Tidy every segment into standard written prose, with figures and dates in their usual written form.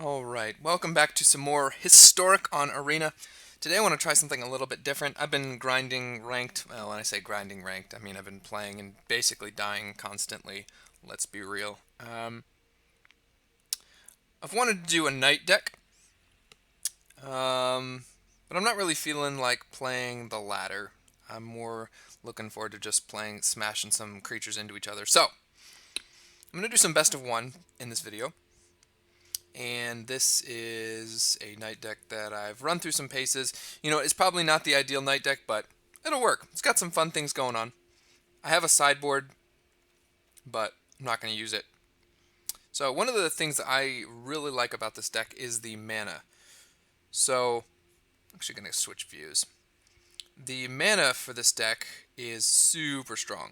Alright, welcome back to some more Historic on Arena. Today I want to try something a little bit different. I've been grinding ranked. Well, when I say grinding ranked, I mean I've been playing and basically dying constantly. Let's be real. I've wanted to do a knight deck, but I'm not really feeling like playing the latter. I'm more looking forward to just smashing some creatures into each other. So, I'm going to do some best of one in this video. And this is a knight deck that I've run through some paces. It's probably not the ideal knight deck, but it'll work. It's got some fun things going on. I have a sideboard, but I'm not going to use it. So one of the things that I really like about this deck is the mana. So I'm actually going to switch views. The mana for this deck is super strong.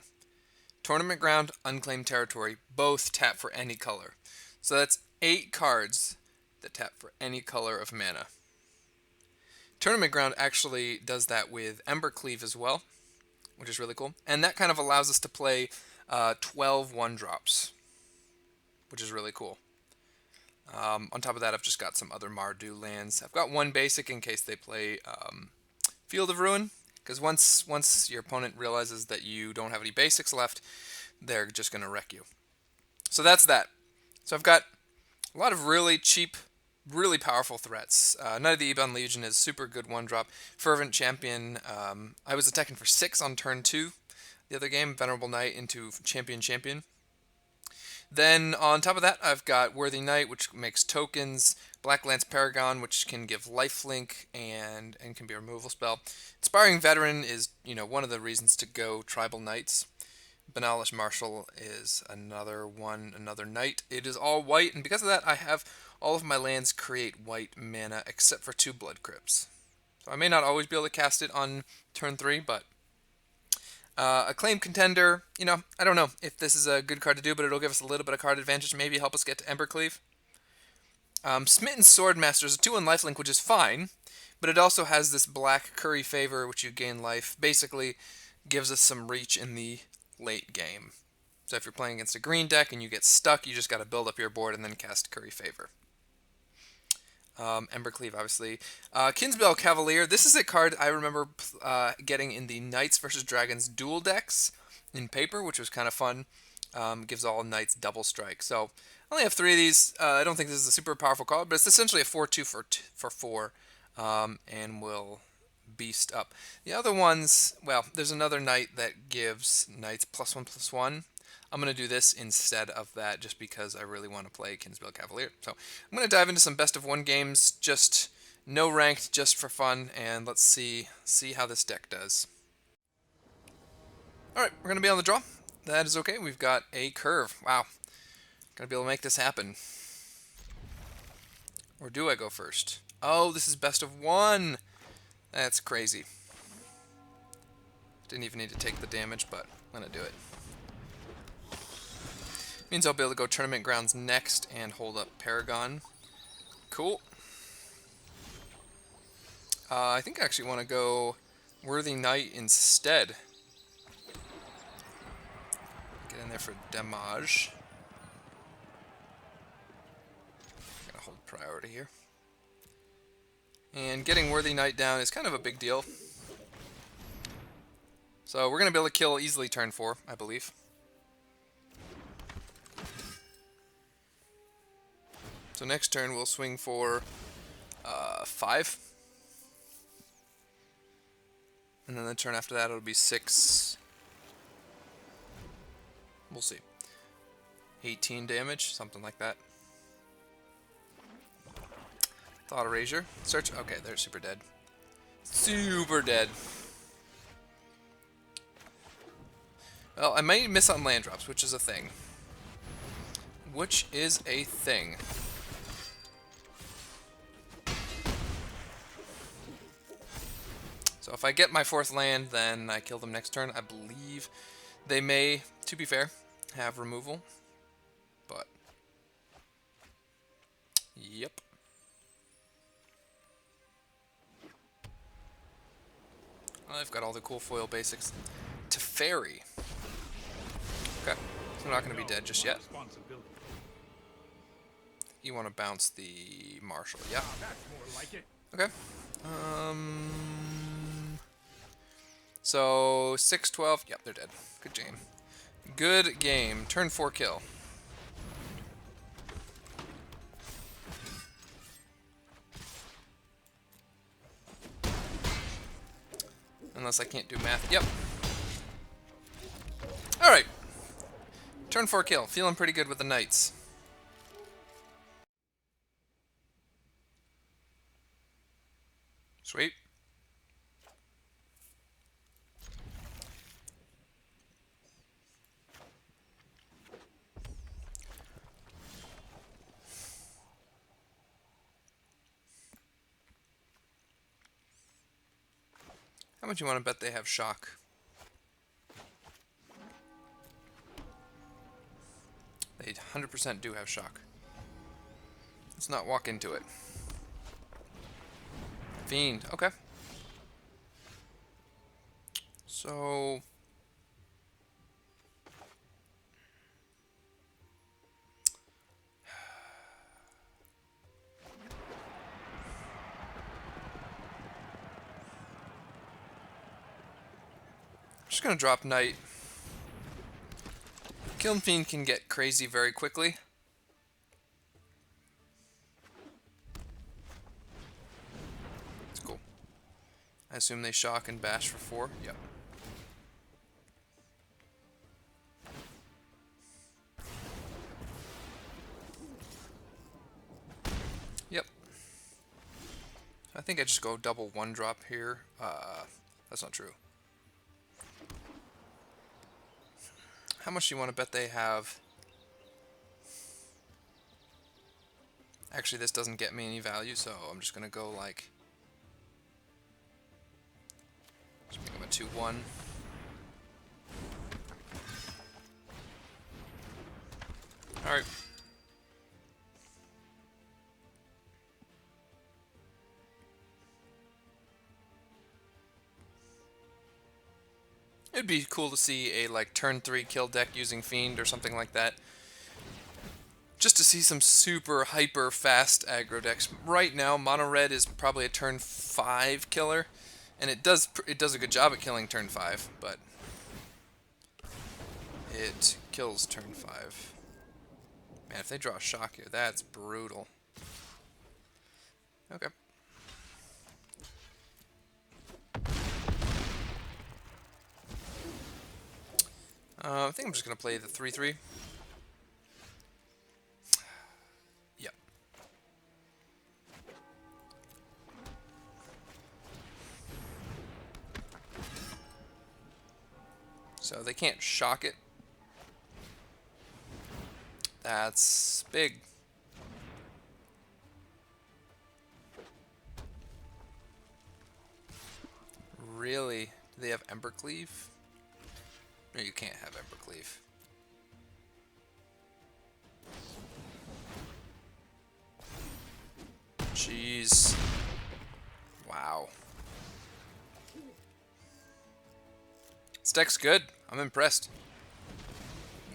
Tournament Ground, Unclaimed Territory, both tap for any color. So that's 8 cards that tap for any color of mana. Tournament Ground actually does that with Embercleave as well, which is really cool. And that kind of allows us to play 12 1-drops, which is really cool. On top of that, I've just got some other Mardu lands. I've got one basic in case they play Field of Ruin, because once your opponent realizes that you don't have any basics left, they're just going to wreck you. So that's that. So I've got a lot of really cheap, really powerful threats. Knight of the Ebon Legion is super good 1-drop. Fervent Champion, I was attacking for 6 on turn 2 the other game. Venerable Knight into Champion. Then on top of that, I've got Worthy Knight, which makes tokens. Black Lance Paragon, which can give lifelink and can be a removal spell. Inspiring Veteran is one of the reasons to go Tribal Knights. Banalish Marshal is another knight. It is all white, and because of that, I have all of my lands create white mana except for 2 Blood Crypts. So I may not always be able to cast it on turn 3, but Acclaimed Contender, I don't know if this is a good card to do, but it'll give us a little bit of card advantage, maybe help us get to Embercleave. Smitten Swordmaster is a 2-1 lifelink, which is fine, but it also has this black Curry Favor, which you gain life. Basically, gives us some reach in the late game. So if you're playing against a green deck and you get stuck, you just got to build up your board and then cast Curry Favor. Embercleave, obviously. Kinsbell Cavalier. This is a card I remember getting in the Knights versus Dragons dual decks in paper, which was kind of fun. Gives all Knights double strike. So I only have 3 of these. I don't think this is a super powerful card, but it's essentially a 4/2 for 4, and will beast up. The other ones, well, there's another knight that gives knights +1/+1. I'm going to do this instead of that just because I really want to play Kinsbell Cavalier. So I'm going to dive into some best of 1 games, just no ranked, just for fun, and let's see how this deck does. Alright, we're going to be on the draw. That is okay. We've got a curve. Wow. Going to be able to make this happen. Or do I go first? Oh, this is best of 1. That's crazy. Didn't even need to take the damage, but I'm going to do it. Means I'll be able to go Tournament Grounds next and hold up Paragon. Cool. I think I actually want to go Worthy Knight instead. Get in there for damage. Gonna hold priority here. And getting Worthy Knight down is kind of a big deal. So we're going to be able to kill easily turn 4, I believe. So next turn we'll swing for 5. And then the turn after that it'll be 6. We'll see. 18 damage, something like that. Thought Erasure. Search. Okay, they're super dead. Super dead. Well, I might miss on land drops, which is a thing. So if I get my 4th land, then I kill them next turn. I believe they may, to be fair, have removal. But, yep. I've got all the cool foil basics. Teferi. Okay, so I'm not going to be dead just yet. you want to bounce the Marshal. Yeah. That's more like it. Okay. So 6, 12. Yep, they're dead. Good game. Good game. Turn 4 kill. Unless I can't do math. Yep. Alright. Turn 4 kill. Feeling pretty good with the Knights. Sweet. How much you want to bet they have shock? They 100% do have shock. Let's not walk into it. Fiend. Okay. So... just gonna drop Knight. Kiln Fiend can get crazy very quickly. It's cool. I assume they shock and bash for 4. Yep. Yep. I think I just go double 1 drop here. That's not true. How much do you want to bet they have? Actually, this doesn't get me any value, so I'm just gonna go like... just make them a 2-1. Alright. It'd be cool to see a like turn 3 kill deck using Fiend or something like that. Just to see some super hyper fast aggro decks. Right now, Mono Red is probably a turn 5 killer, and it does a good job at killing turn 5, but it kills turn 5. Man, if they draw a shock here, that's brutal. Okay. I think I'm just going to play the 3-3. Yep. So they can't shock it. That's big. Really? Do they have Embercleave? No, you can't have Embercleave. Jeez. Wow. This deck's good. I'm impressed.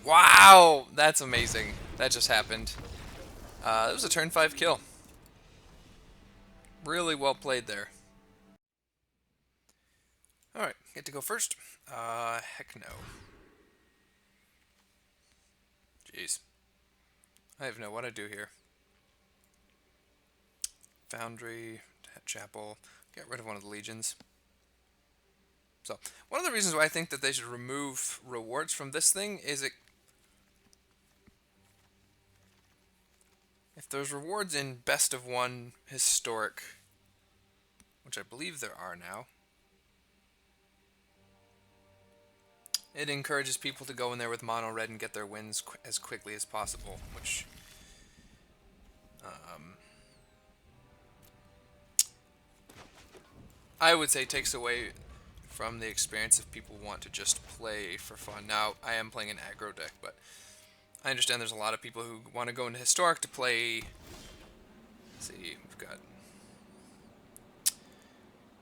Wow! That's amazing. That just happened. That was a turn 5 kill. Really well played there. Alright, get to go first. Heck no. Jeez. I don't know what I do here. Foundry, Chapel, get rid of one of the legions. So, one of the reasons why I think that they should remove rewards from this thing is if there's rewards in Best of 1 Historic, which I believe there are now, it encourages people to go in there with mono red and get their wins as quickly as possible, which I would say takes away from the experience if people want to just play for fun. Now, I am playing an aggro deck, but I understand there's a lot of people who want to go into Historic to play... Let's see, we've got...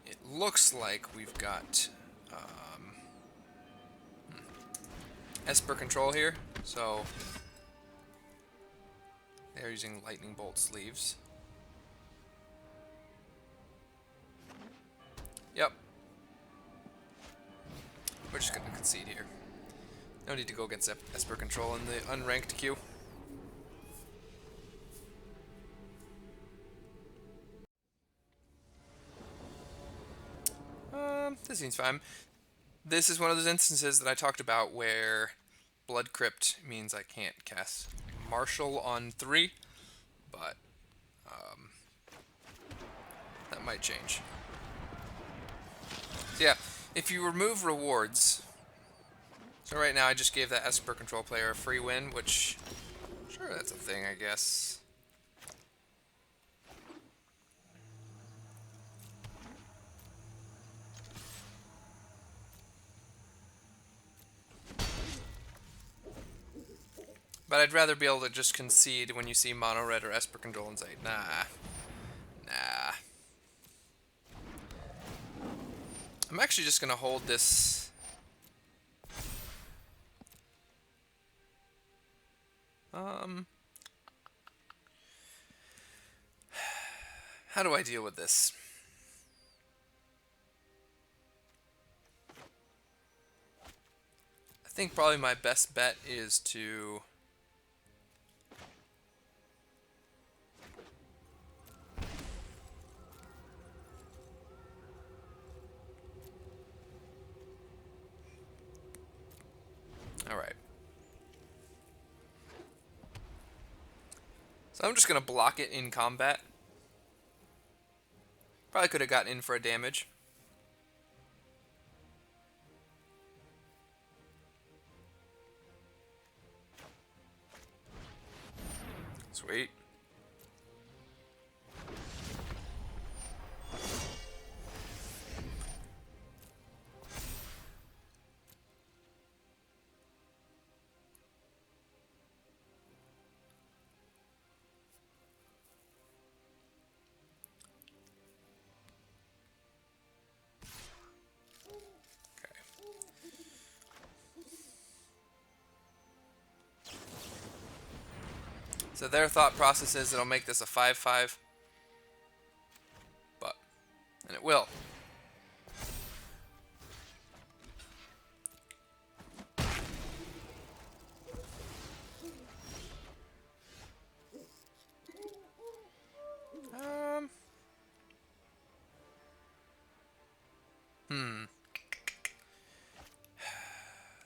It looks like we've got Esper Control here, so... They're using lightning bolt sleeves. Yep. We're just gonna concede here. No need to go against Esper Control in the unranked queue. This seems fine. This is one of those instances that I talked about where Blood Crypt means I can't cast Martial on 3, but that might change. So yeah, if you remove rewards, so right now I just gave that Esper Control player a free win, which, sure, that's a thing, I guess. But I'd rather be able to just concede when you see Mono Red or Esper Control and say, nah. I'm actually just going to hold this. How do I deal with this? I think probably my best bet is to alright. So I'm just going to block it in combat. Probably could have gotten in for a damage. Sweet. So their thought process is it'll make this a 5/5. And it will.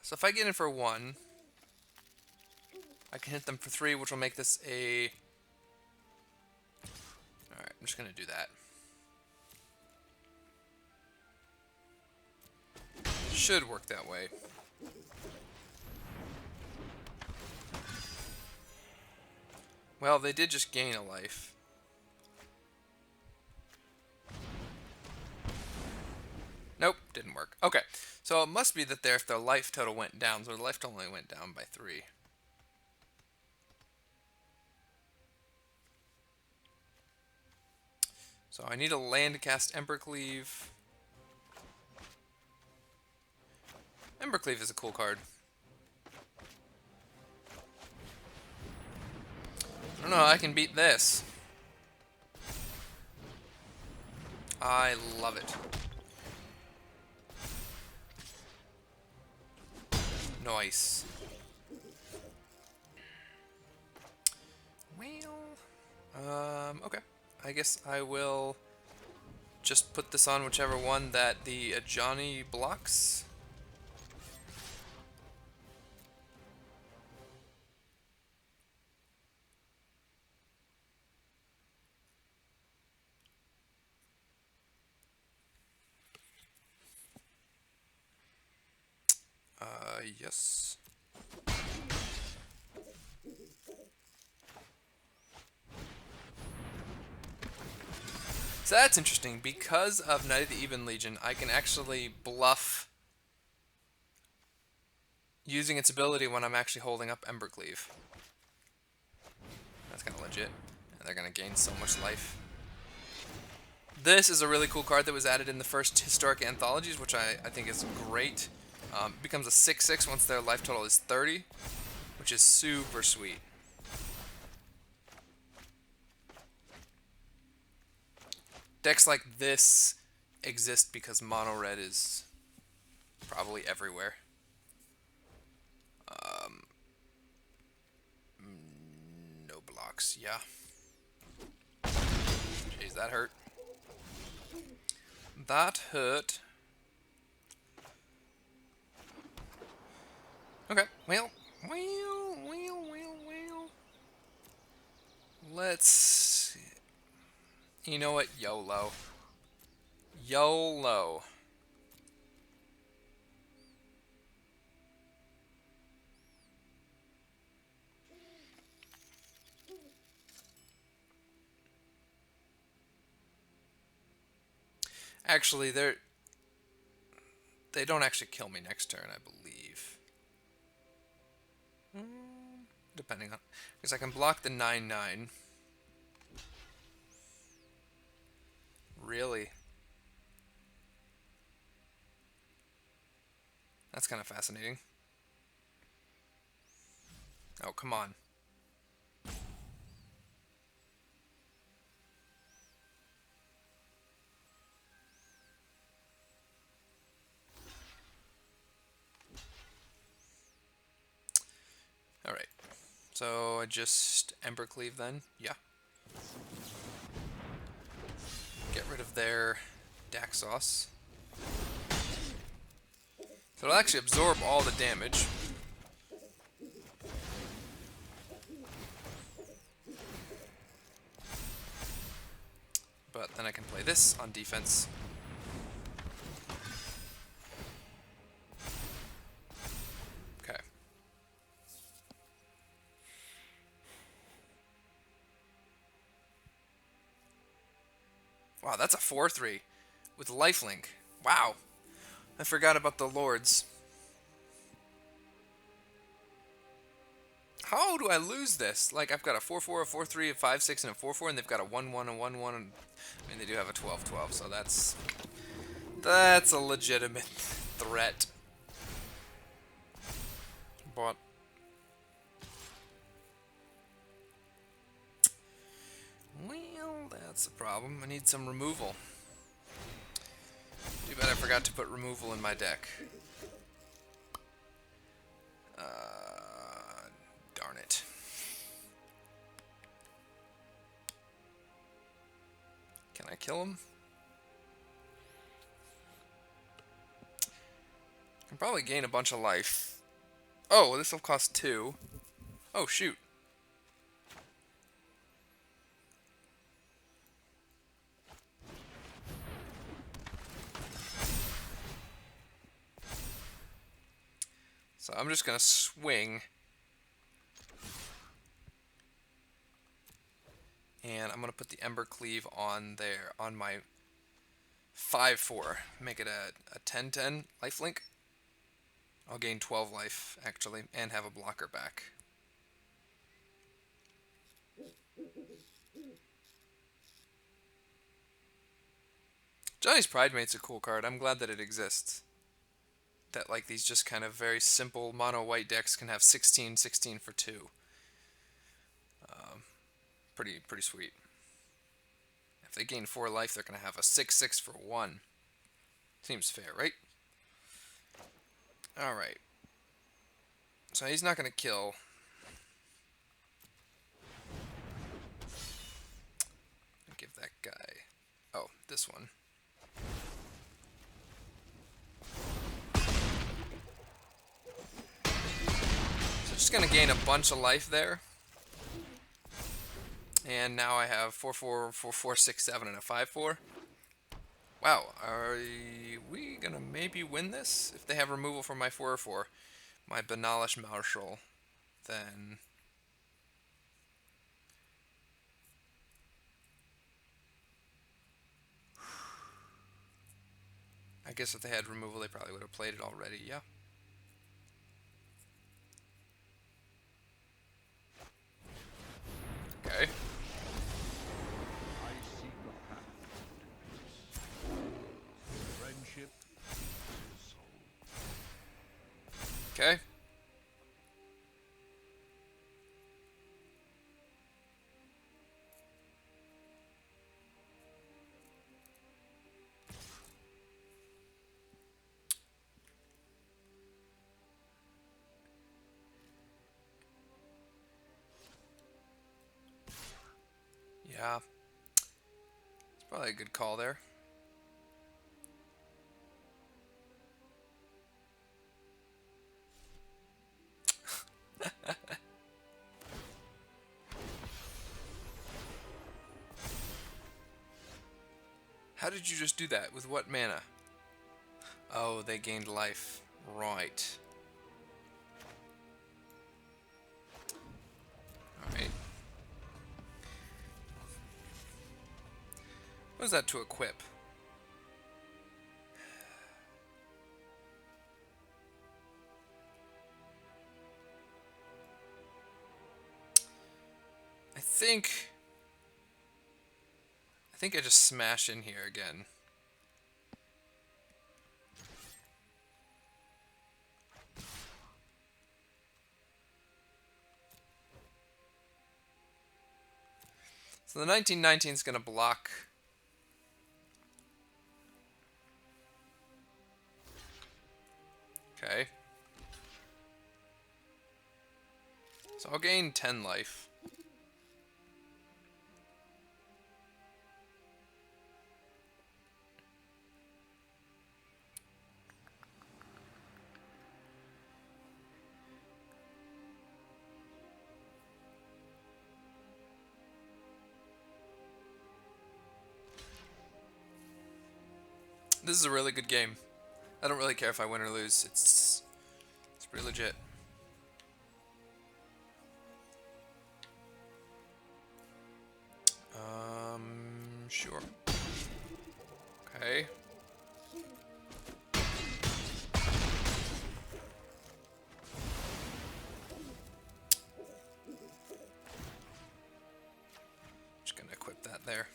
So if I get in for 1, I can hit them for 3, which will make this a... Alright, I'm just going to do that. Should work that way. Well, they did just gain a life. Nope, didn't work. Okay, so it must be that their life total went down, so their life total only went down by 3. So I need a land to cast Embercleave. Embercleave is a cool card. I don't know how I can beat this. I love it. Nice. Well, okay. I guess I will just put this on whichever one that the Ajani blocks. Yes. So that's interesting. Because of Knight of the Even Legion, I can actually bluff using its ability when I'm actually holding up Embercleave. That's kind of legit. And they're going to gain so much life. This is a really cool card that was added in the first Historic Anthologies, which I think is great. It becomes a 6/6 once their life total is 30, which is super sweet. Decks like this exist because mono red is probably everywhere. No blocks, yeah. Jeez, that hurt. That hurt. Okay, well. Let's... You know what? YOLO. YOLO. Actually, they don't actually kill me next turn, I believe. Depending on... Because I can block the 9/9. Really? That's kind of fascinating. Oh, come on. Alright. So I just Ember Cleave then? Yeah. Get rid of their Daxos. So it'll actually absorb all the damage. But then I can play this on defense. Okay. Wow, that's a 4/3 with lifelink. Wow. I forgot about the lords. How do I lose this? Like, I've got a 4/4, a 4/3, a 5/6, and a 4/4, and they've got a 1/1, a 1/1. And, I mean, they do have a 12/12, so that's a legitimate threat. But well, that's a problem. I need some removal. Too bad I forgot to put removal in my deck. Darn it. Can I kill him? I can probably gain a bunch of life. Oh, this will cost 2. Oh, shoot. So I'm just going to swing. And I'm going to put the Ember Cleave on there, on my 5/4. Make it a 10/10 lifelink. I'll gain 12 life, actually, and have a blocker back. Johnny's Pridemate's a cool card. I'm glad that it exists. That, like, these just kind of very simple mono-white decks can have 16/16 for 2. Pretty sweet. If they gain 4 life, they're going to have a 6/6 for 1. Seems fair, right? Alright. So he's not going to kill. Give that guy... Oh, this one. So just going to gain a bunch of life there. And now I have 4/4, 4/4, 6/7, and a 5/4. Wow, are we gonna maybe win this? If they have removal from my 4/4, my Banalish Marshal, then I guess if they had removal, they probably would have played it already. Yeah. Okay. Okay. Yeah, it's probably a good call there. How did you just do that? With what mana? Oh, they gained life. Right. Alright. What is that to equip? I think I just smash in here again. So the 1919 is going to block. Okay. So I'll gain 10 life. This is a really good game. I don't really care if I win or lose. It's pretty legit. Sure. Okay. Just gonna equip that there.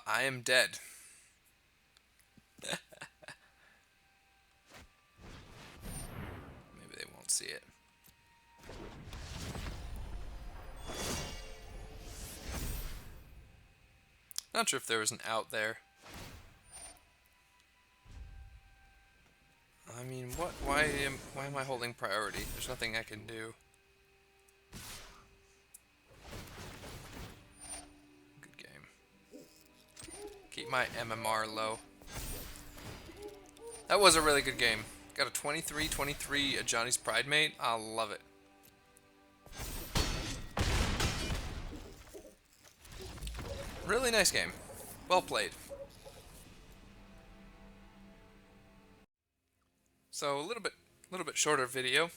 I am dead. Maybe they won't see it. Not sure if there was an out there. I mean, what? Why am I holding priority? There's nothing I can do. Good game. Keep my MMR low. That was a really good game. Got a 23-23 at Johnny's Pride Mate. I love it. Really nice game. Well played. So a little bit shorter video.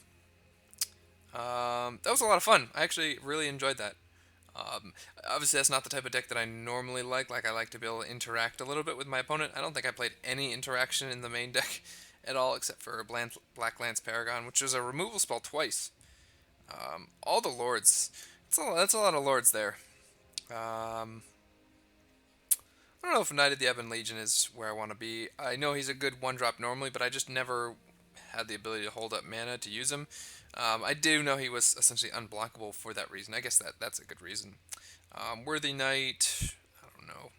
That was a lot of fun. I actually really enjoyed that. Obviously, that's not the type of deck that I normally like. Like, I like to be able to interact a little bit with my opponent. I don't think I played any interaction in the main deck at all, except for Black Lance Paragon, which was a removal spell twice. All the lords. That's a lot of lords there. I don't know if Knight of the Ebon Legion is where I want to be. I know he's a good one-drop normally, but I just never had the ability to hold up mana to use him. I do know he was essentially unblockable for that reason. I guess that's a good reason. Worthy Knight, I don't know.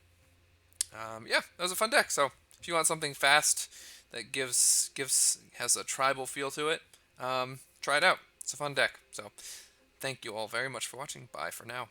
Yeah, that was a fun deck. So if you want something fast that has a tribal feel to it, try it out. It's a fun deck. So thank you all very much for watching. Bye for now.